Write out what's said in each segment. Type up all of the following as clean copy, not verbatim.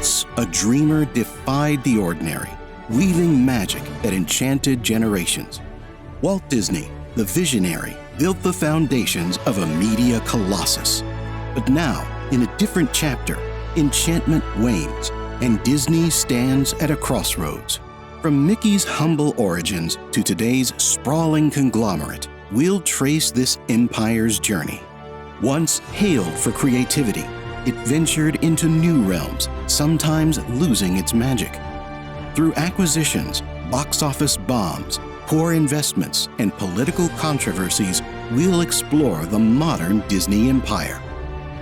Once, a dreamer defied the ordinary, weaving magic that enchanted generations. Walt Disney, the visionary, built the foundations of a media colossus. But now, in a different chapter, enchantment wanes, and Disney stands at a crossroads. From Mickey's humble origins to today's sprawling conglomerate, we'll trace this empire's journey. Once hailed for creativity, it ventured into new realms, sometimes losing its magic. Through acquisitions, box office bombs, poor investments, and political controversies, we'll explore the modern Disney empire.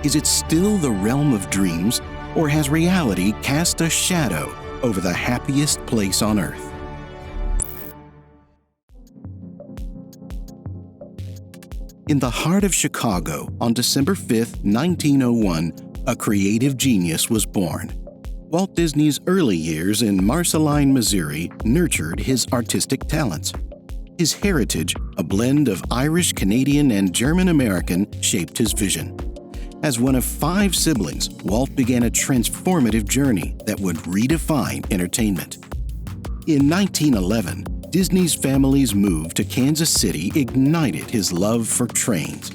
Is it still the realm of dreams, or has reality cast a shadow over the happiest place on earth? In the heart of Chicago, on December 5, 1901, a creative genius was born. Walt Disney's early years in Marceline, Missouri, nurtured his artistic talents. His heritage, a blend of Irish, Canadian, and German-American, shaped his vision. As one of 5 siblings, Walt began a transformative journey that would redefine entertainment. In 1911, Disney's family's move to Kansas City ignited his love for trains.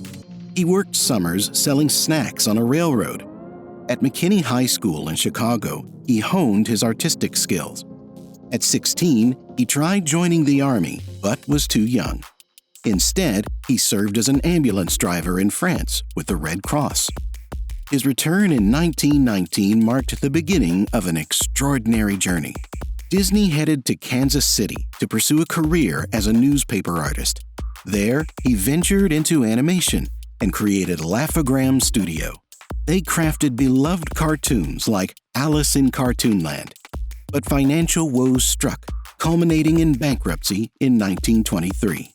He worked summers selling snacks on a railroad. At McKinney High School in Chicago, he honed his artistic skills. At 16, he tried joining the Army, but was too young. Instead, he served as an ambulance driver in France with the Red Cross. His return in 1919 marked the beginning of an extraordinary journey. Disney headed to Kansas City to pursue a career as a newspaper artist. There, he ventured into animation and created Laugh-O-Gram Studio. They crafted beloved cartoons like Alice in Cartoonland. But financial woes struck, culminating in bankruptcy in 1923.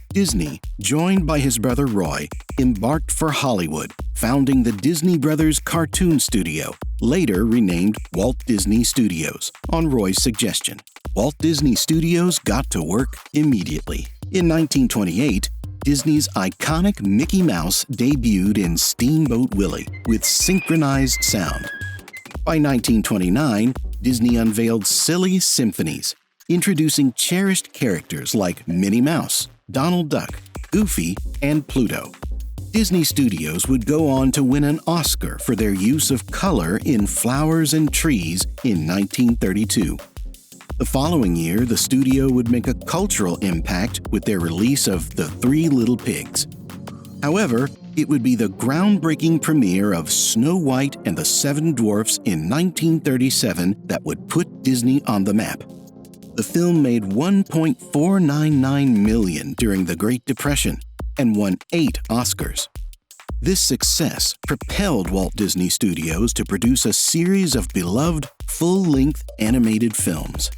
Disney, joined by his brother Roy, embarked for Hollywood, founding the Disney Brothers Cartoon Studio, later renamed Walt Disney Studios, on Roy's suggestion. Walt Disney Studios got to work immediately. In 1928, Disney's iconic Mickey Mouse debuted in Steamboat Willie with synchronized sound. By 1929, Disney unveiled Silly Symphonies, introducing cherished characters like Minnie Mouse, Donald Duck, Goofy, and Pluto. Disney Studios would go on to win an Oscar for their use of color in Flowers and Trees in 1932. The following year, the studio would make a cultural impact with their release of The 3 Little Pigs. However, it would be the groundbreaking premiere of Snow White and the 7 Dwarfs in 1937 that would put Disney on the map. The film made $1.499 million during the Great Depression and won 8 Oscars. This success propelled Walt Disney Studios to produce a series of beloved, full-length animated films.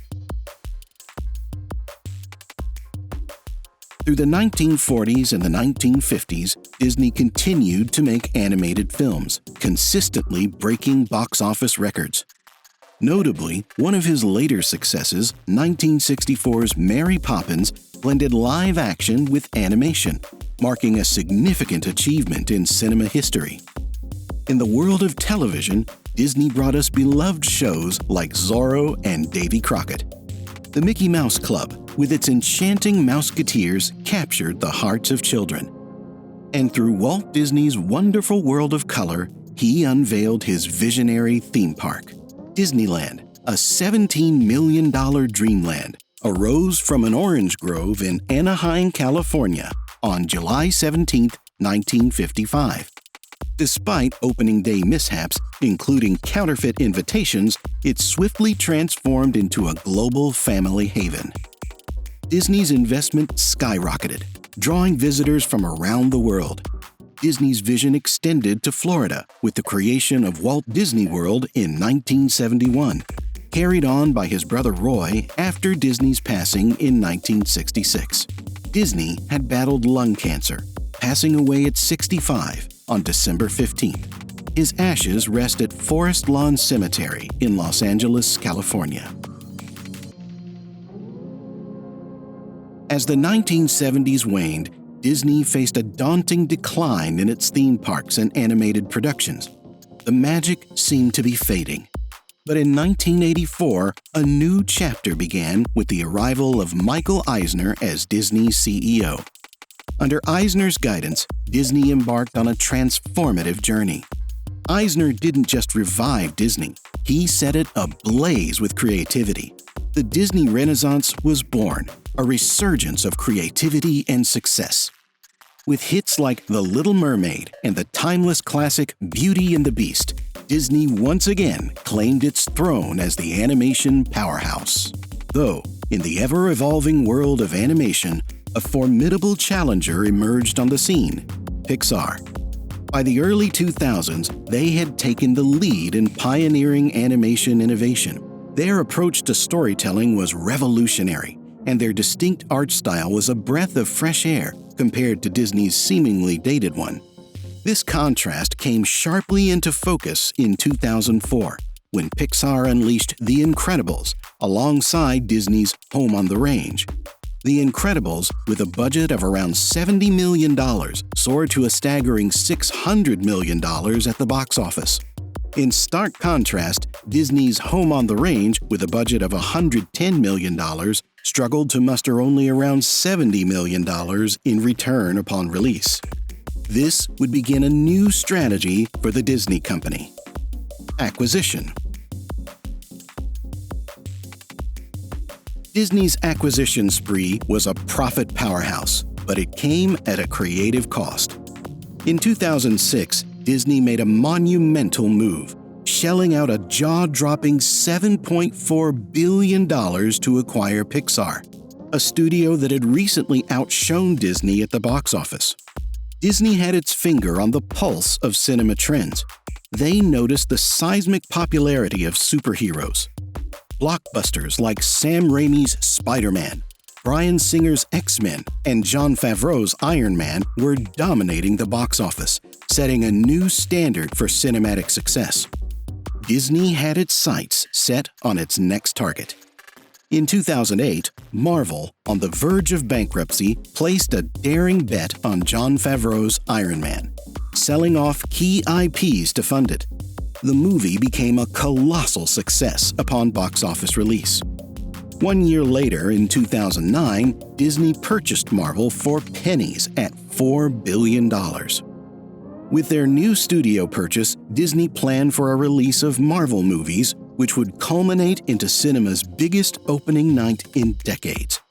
Through the 1940s and the 1950s, Disney continued to make animated films, consistently breaking box office records. Notably, one of his later successes, 1964's Mary Poppins, blended live action with animation, marking a significant achievement in cinema history. In the world of television, Disney brought us beloved shows like Zorro and Davy Crockett. The Mickey Mouse Club, with its enchanting Mouseketeers, captured the hearts of children. And through Walt Disney's wonderful world of color, he unveiled his visionary theme park. Disneyland, a $17 million dreamland, arose from an orange grove in Anaheim, California, on July 17, 1955. Despite opening day mishaps, including counterfeit invitations, it swiftly transformed into a global family haven. Disney's investment skyrocketed, drawing visitors from around the world. Disney's vision extended to Florida with the creation of Walt Disney World in 1971, carried on by his brother Roy after Disney's passing in 1966. Disney had battled lung cancer, passing away at 65 on December 15th. His ashes rest at Forest Lawn Cemetery in Los Angeles, California. As the 1970s waned, Disney faced a daunting decline in its theme parks and animated productions. The magic seemed to be fading. But in 1984, a new chapter began with the arrival of Michael Eisner as Disney's CEO. Under Eisner's guidance, Disney embarked on a transformative journey. Eisner didn't just revive Disney, he set it ablaze with creativity. The Disney Renaissance was born, a resurgence of creativity and success. With hits like The Little Mermaid and the timeless classic Beauty and the Beast, Disney once again claimed its throne as the animation powerhouse. Though, in the ever-evolving world of animation, a formidable challenger emerged on the scene: Pixar. By the early 2000s, they had taken the lead in pioneering animation innovation. Their approach to storytelling was revolutionary, and their distinct art style was a breath of fresh air compared to Disney's seemingly dated one. This contrast came sharply into focus in 2004, when Pixar unleashed The Incredibles alongside Disney's Home on the Range. The Incredibles, with a budget of around $70 million, soared to a staggering $600 million at the box office. In stark contrast, Disney's Home on the Range, with a budget of $110 million, struggled to muster only around $70 million in return upon release. This would begin a new strategy for the Disney company: acquisition. Disney's acquisition spree was a profit powerhouse, but it came at a creative cost. In 2006, Disney made a monumental move, shelling out a jaw-dropping $7.4 billion to acquire Pixar, a studio that had recently outshone Disney at the box office. Disney had its finger on the pulse of cinema trends. They noticed the seismic popularity of superheroes. Blockbusters like Sam Raimi's Spider-Man, Bryan Singer's X-Men, and Jon Favreau's Iron Man were dominating the box office, setting a new standard for cinematic success. Disney had its sights set on its next target. In 2008, Marvel, on the verge of bankruptcy, placed a daring bet on Jon Favreau's Iron Man, selling off key IPs to fund it. The movie became a colossal success upon box office release. 1 year later, in 2009, Disney purchased Marvel for pennies at $4 billion. With their new studio purchase, Disney planned for a release of Marvel movies, which would culminate into cinema's biggest opening night in decades.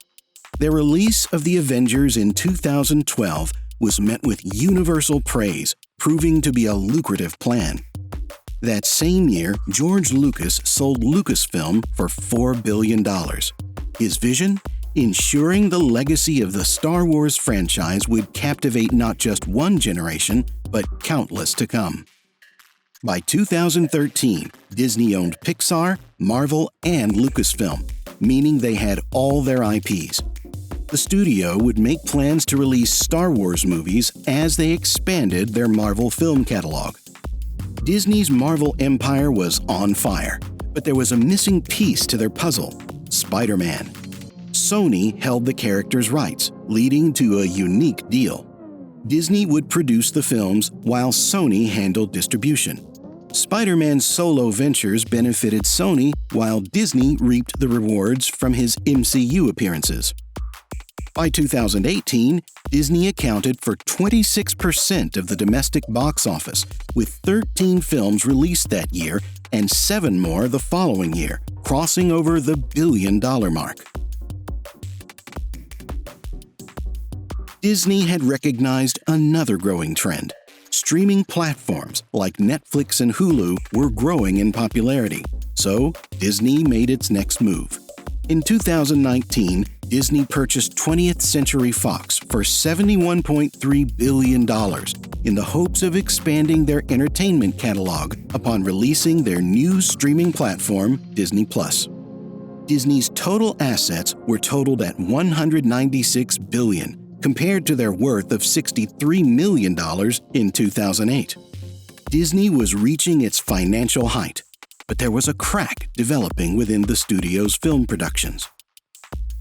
Their release of The Avengers in 2012 was met with universal praise, proving to be a lucrative plan. That same year, George Lucas sold Lucasfilm for $4 billion. His vision? Ensuring the legacy of the Star Wars franchise would captivate not just one generation, but countless to come. By 2013, Disney owned Pixar, Marvel, and Lucasfilm, meaning they had all their IPs. The studio would make plans to release Star Wars movies as they expanded their Marvel film catalog. Disney's Marvel empire was on fire, but there was a missing piece to their puzzle: Spider-Man. Sony held the character's rights, leading to a unique deal. Disney would produce the films while Sony handled distribution. Spider-Man's solo ventures benefited Sony, while Disney reaped the rewards from his MCU appearances. By 2018, Disney accounted for 26% of the domestic box office, with 13 films released that year and 7 more the following year, crossing over the billion-dollar mark. Disney had recognized another growing trend. Streaming platforms like Netflix and Hulu were growing in popularity, so Disney made its next move. In 2019, Disney purchased 20th Century Fox for $71.3 billion in the hopes of expanding their entertainment catalog upon releasing their new streaming platform, Disney+. Disney's total assets were totaled at $196 billion, compared to their worth of $63 million in 2008. Disney was reaching its financial height, but there was a crack developing within the studio's film productions.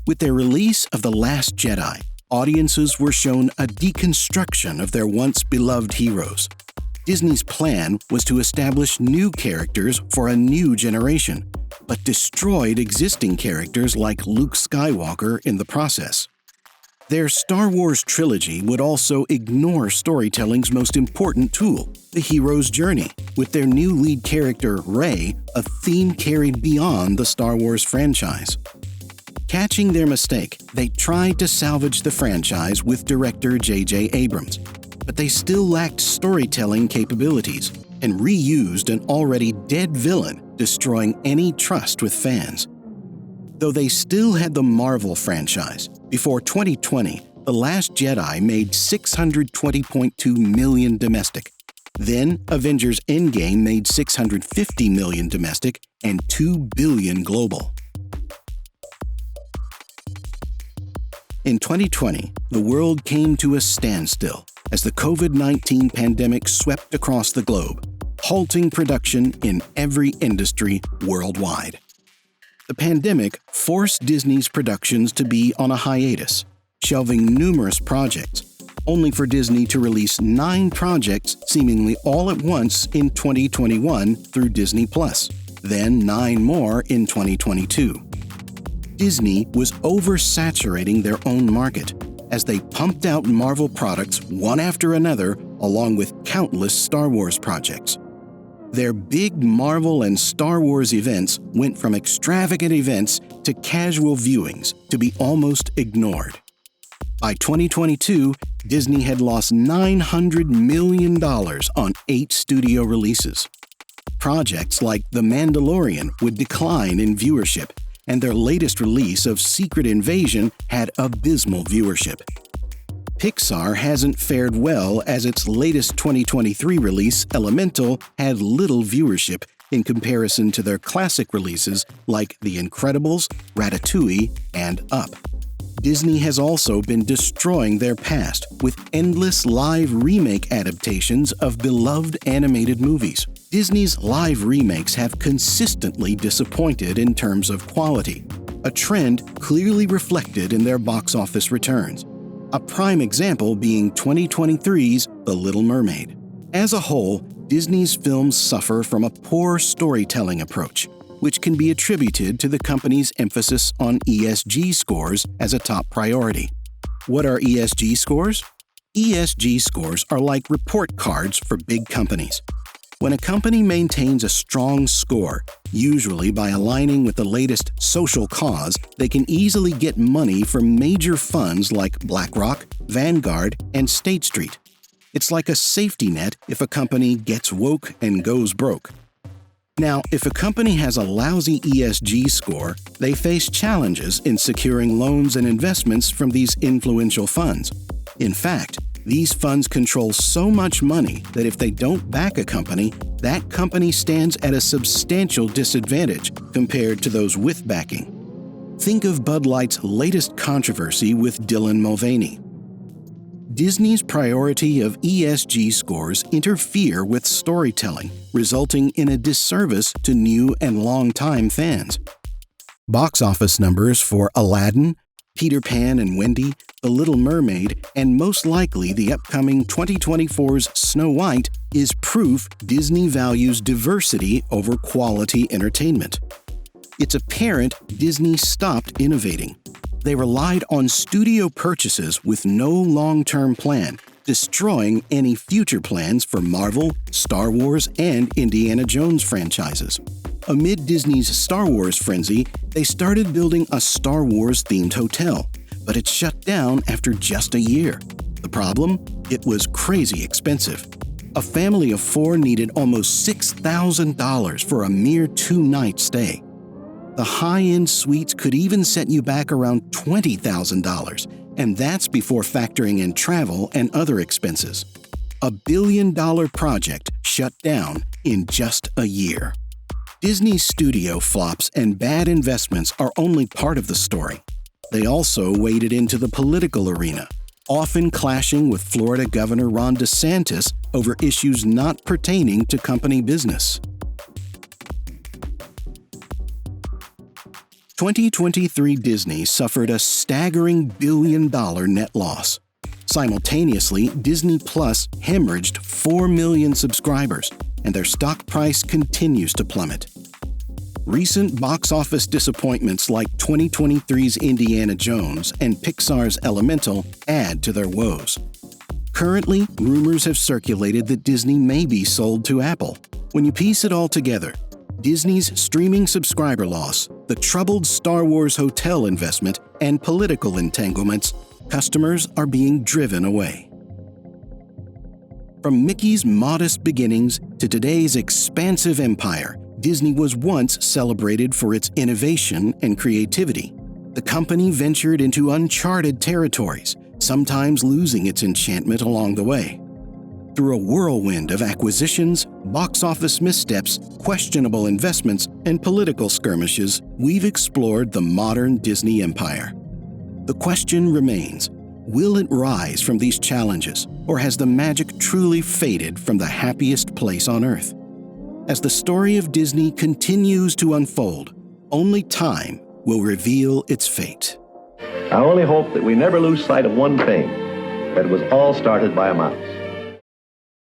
With their release of The Last Jedi, audiences were shown a deconstruction of their once beloved heroes. Disney's plan was to establish new characters for a new generation, but destroyed existing characters like Luke Skywalker in the process. Their Star Wars trilogy would also ignore storytelling's most important tool, the hero's journey, with their new lead character, Rey, a theme carried beyond the Star Wars franchise. Catching their mistake, they tried to salvage the franchise with director J.J. Abrams, but they still lacked storytelling capabilities and reused an already dead villain, destroying any trust with fans. Though they still had the Marvel franchise, before 2020, The Last Jedi made $620.2 million domestic. Then, Avengers Endgame made $650 million domestic and $2 billion global. In 2020, the world came to a standstill as the COVID-19 pandemic swept across the globe, halting production in every industry worldwide. The pandemic forced Disney's productions to be on a hiatus, shelving numerous projects, only for Disney to release 9 projects seemingly all at once in 2021 through Disney+, then 9 more in 2022. Disney was oversaturating their own market as they pumped out Marvel products one after another, along with countless Star Wars projects. Their big Marvel and Star Wars events went from extravagant events to casual viewings to be almost ignored. By 2022, Disney had lost $900 million on 8 studio releases. Projects like The Mandalorian would decline in viewership, and their latest release of Secret Invasion had abysmal viewership. Pixar hasn't fared well as its latest 2023 release, Elemental, had little viewership in comparison to their classic releases like The Incredibles, Ratatouille, and Up. Disney has also been destroying their past with endless live remake adaptations of beloved animated movies. Disney's live remakes have consistently disappointed in terms of quality, a trend clearly reflected in their box office returns. A prime example being 2023's The Little Mermaid. As a whole, Disney's films suffer from a poor storytelling approach, which can be attributed to the company's emphasis on ESG scores as a top priority. What are ESG scores? ESG scores are like report cards for big companies. When a company maintains a strong score, usually by aligning with the latest social cause, they can easily get money from major funds like BlackRock, Vanguard, and State Street. It's like a safety net if a company gets woke and goes broke. Now, if a company has a lousy ESG score, they face challenges in securing loans and investments from these influential funds. In fact, these funds control so much money that if they don't back a company, that company stands at a substantial disadvantage compared to those with backing. Think of Bud Light's latest controversy with Dylan Mulvaney. Disney's priority of ESG scores interfere with storytelling, resulting in a disservice to new and long-time fans. Box office numbers for Aladdin, Peter Pan and Wendy, The Little Mermaid, and most likely the upcoming 2024's Snow White is proof Disney values diversity over quality entertainment. It's apparent Disney stopped innovating. They relied on studio purchases with no long-term plan, destroying any future plans for Marvel, Star Wars, and Indiana Jones franchises. Amid Disney's Star Wars frenzy, they started building a Star Wars-themed hotel, but it shut down after just a year. The problem? It was crazy expensive. A family of 4 needed almost $6,000 for a mere 2-night stay. The high-end suites could even set you back around $20,000, and that's before factoring in travel and other expenses. A billion-dollar project shut down in just a year. Disney's studio flops and bad investments are only part of the story. They also waded into the political arena, often clashing with Florida Governor Ron DeSantis over issues not pertaining to company business. 2023 Disney suffered a staggering billion-dollar net loss. Simultaneously, Disney Plus hemorrhaged 4 million subscribers, and their stock price continues to plummet. Recent box office disappointments like 2023's Indiana Jones and Pixar's Elemental add to their woes. Currently, rumors have circulated that Disney may be sold to Apple. When you piece it all together, Disney's streaming subscriber loss, the troubled Star Wars hotel investment, and political entanglements, customers are being driven away. From Mickey's modest beginnings to today's expansive empire, Disney was once celebrated for its innovation and creativity. The company ventured into uncharted territories, sometimes losing its enchantment along the way. Through a whirlwind of acquisitions, box office missteps, questionable investments, and political skirmishes, we've explored the modern Disney empire. The question remains, will it rise from these challenges, or has the magic truly faded from the happiest place on earth? As the story of Disney continues to unfold, only time will reveal its fate. I only hope that we never lose sight of one thing, that it was all started by a mouse.